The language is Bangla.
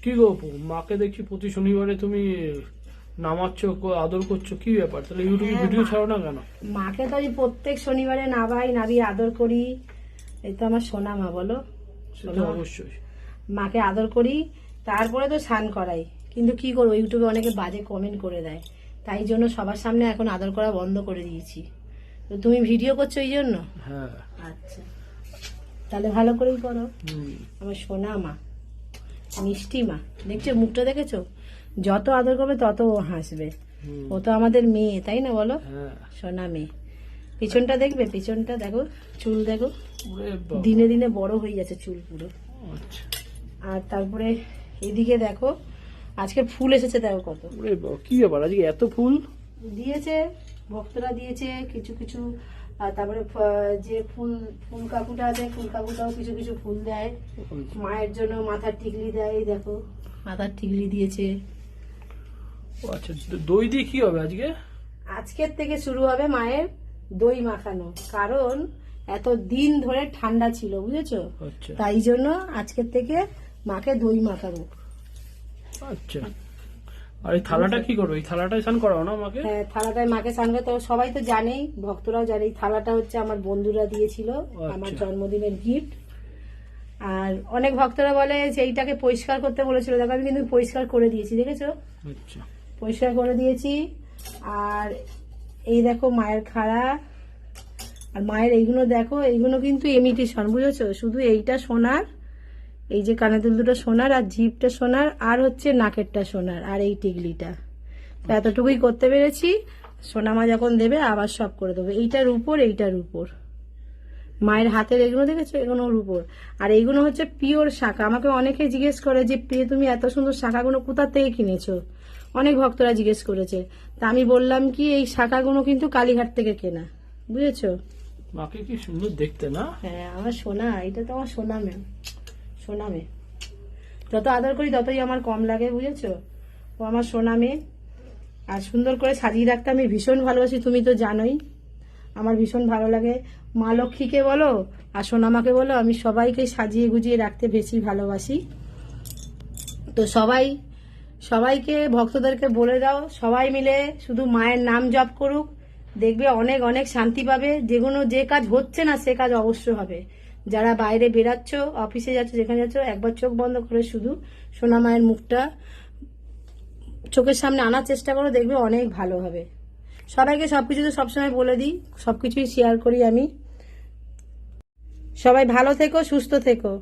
কি গো অপু, মাকে দেখছি প্রতি শনিবারে তুমি নামাচ্ছ, আদর করছো, কি ব্যাপার? তাহলে ইউটিউবে ভিডিও ছাড়ো না কেন? মাকে তো আমি প্রত্যেক শনিবারে নাবিয়ে আদর করি। এই তো আমার সোনা মা, বলো। সেটা অবশ্যই। মাকে আদর করি, তারপরে তো স্নান করাই। কিন্তু কি করবো, ইউটিউবে অনেকে বাজে কমেন্ট করে দেয়, তাই জন্য সবার সামনে এখন আদর করা বন্ধ করে দিয়েছি। তো তুমি ভিডিও করছো এই জন্য? হ্যাঁ। আচ্ছা, তাহলে ভালো করেই করো। আমার সোনা মা, মিষ্টি মা, দেখছো মুখটা, দেখেছো? যত আদর করবে তত ও হাসবে। ও তো আমাদের মেয়ে, তাই না বলো? সোনা মেয়ে। পিছনটা দেখবে, পিছনটা দেখো, চুল দেখো, দিনে দিনে বড় হয়ে যাচ্ছে চুল পুরো। আচ্ছা। আর তারপরে এদিকে দেখো, আজকে ফুল এসেছে, দেখো কত। কি ব্যাপার, আজকে এত ফুল দিয়েছে, ভক্তরা দিয়েছে কিছু কিছু। আর তারপরে যে ফুল কাকুটা আছে, ফুল কাকুটাও কিছু কিছু ফুল দেয়। মায়ের জন্য মাথার টিকলি দেয়, এই দেখো মাথার টিকলি দিয়েছে। আচ্ছা, দই দিয়ে কি হবে আজকে? আজকের থেকে শুরু হবে মায়ের দই মাখানো, কারণ এত দিন ধরে ঠান্ডা ছিল, বুঝেছো? আচ্ছা। তাই জন্য আজকের থেকে মাকে দই মাখাবো। আচ্ছা। আর এই থালাটা কি করবে? এই থালাটাই স্নান করাও না মাকে? হ্যাঁ, থালাটায় মাকে স্নান করে, তো সবাই তো জানেই, ভক্তরাও জানে। এই থালাটা হচ্ছে আমার বন্ধুরা দিয়েছিল, আমার জন্মদিনের গিফট। আর অনেক ভক্তরা বলে যে এইটাকে পরিষ্কার করতে বলেছিল, দেখো আমি কিন্তু পরিষ্কার করে দিয়েছি, দেখেছো? আচ্ছা। পরিষ্কার করে দিয়েছি। আর এই দেখো মায়ের খাড়া, আর মায়ের এইগুলো দেখো, এইগুলো কিন্তু ইমিটেশন, বুঝেছো? শুধু এইটা সোনার, এই যে কানের দুল দুটো সোনার, আর জিভটা সোনার, আর হচ্ছে নাকেরটা সোনার, আর এই টিকলিটা। তো এতটুকুই করতে পেরেছি। সোনামা যখন দেবে আবার সব করে দেবো। এইটার উপর, এইটার উপর মায়ের হাতের এগুলো দেখেছো, এগুলোর উপর। আর এইগুলো হচ্ছে পিওর শাঁখা। আমাকে অনেকে জিজ্ঞেস করে যে প্রিয়, তুমি এত সুন্দর শাঁখাগুলো কোথা থেকে কিনেছো? অনেক ভক্তরা জিজ্ঞেস করেছে। তা আমি বললাম কি, এই শাঁখাগুলো কিন্তু কালীঘাট থেকে কেনা, বুঝেছো? মাকে কি সুন্দর দেখতে না? হ্যাঁ, আমার সোনা, এটা তো আমার সোনা মেয়ে, সোনা মেয়ে। যত আদর করি ততই আমার কম লাগে, বুঝেছো? ও আমার সোনা মেয়ে। আর সুন্দর করে সাজিয়ে রাখতে আমি ভীষণ ভালোবাসি, তুমি তো জানোই। আমার ভীষণ ভালো লাগে। মা লক্ষ্মীকে বলো আর সোনামাকে বলো, আমি সবাইকে সাজিয়ে গুজিয়ে রাখতে বেশি ভালোবাসি। তো সবাইকে ভক্তদেরকে বলে দাও, সবাই মিলে শুধু মায়ের নাম জপ করুক, দেখবে অনেক অনেক শান্তি পাবে। যে কাজ হচ্ছে না সে কাজ অবশ্য হবে। যারা বাইরে বেরাচ্ছ, অফিসে যাচ্ছ, যেখানে যাচ্ছ, একবার চোখ বন্ধ করে শুধু সোনা মায়ের মুখটা চোখের সামনে আনার চেষ্টা করো, দেখবে অনেক ভালো হবে। সবাইকে সবকিছু তো সবসময় বলে দিই, সবকিছুই শেয়ার করি আমি। সবাই ভালো থেকো, সুস্থ থেকো।